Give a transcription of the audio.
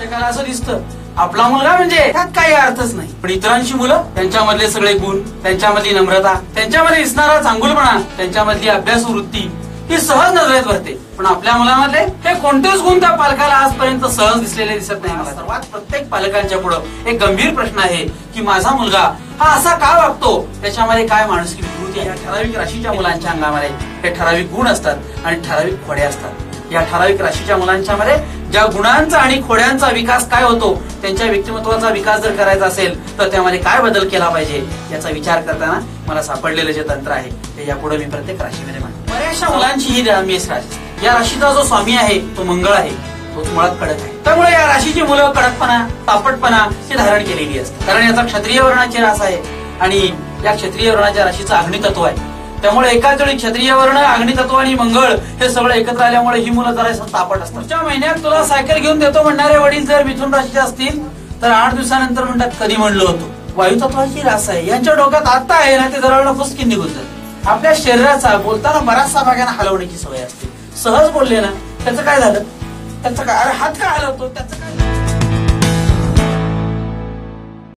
प्रत्येकाला असं दिसतं आपला मुलगा म्हणजे त्यात काही अर्थच नाही, पण इतरांची मुलं त्यांच्यामधले सगळे गुण, त्यांच्यामधली नम्रता, त्यांच्यामध्ये दिसणारा चांगुलपणा, त्यांच्यामधली अभ्यास वृत्ती ही सहज नजरेत भरते. पण आपल्या मुलामध्ये हे कोणतेच गुण त्या पालकाला आजपर्यंत सहज दिसलेले दिसत नाही. मला सर्वात प्रत्येक पालकांच्या पुढे एक गंभीर प्रश्न आहे की माझा मुलगा हा असा का वागतो, त्याच्यामध्ये काय माणुसकी विकृती आहे. या ठराविक राशीच्या मुलांच्या अंगामध्ये हे ठराविक गुण असतात आणि ठराविक खोडे असतात. या ठराविक राशीच्या मुलांच्या मध्ये ज्या गुणांचा आणि खोड्यांचा विकास काय होतो, त्यांच्या व्यक्तिमत्वाचा विकास जर करायचा असेल तर त्यामध्ये काय बदल केला पाहिजे याचा विचार करताना मला सापडलेलं जे तंत्र आहे ते यापुढे मी प्रत्येक राशीमध्ये मांडतो. बऱ्याचशा मुलांची ही मेष राशी, या राशीचा जो स्वामी आहे तो मंगळ आहे, तो मुळात कडक आहे. त्यामुळे या राशीची मुलं कडकपणा, तापटपणा ही धारण केलेली असते. कारण याचा क्षत्रिय वर्णाची रास आहे आणि या क्षत्रिय वर्णाच्या राशीचं अग्नितत्व आहे. त्यामुळे एकाच वेळी क्षत्रिय वर्ण, अग्नितत्व आणि मंगळ हे सगळं एकत्र आल्यामुळे ही मुलं जरा तापट असतात. पुढच्या महिन्यात तुला सायकल घेऊन देतो म्हणणारे वडील जर मिथुन राशीचे असतील तर 8 दिवसानंतर म्हणतात कधी म्हणलो होतो. वायुतत्वाची रास आहे, यांच्या डोक्यात आता आहे ना ते जरा फुसकी निघून जाते. आपल्या शरीराचा बोलताना बराचसा भागांना हलवण्याची सवय असते. सहज बोलले ना त्याचं काय झालं, त्याचं काय, अरे हात काय हलवतो त्याचं काय.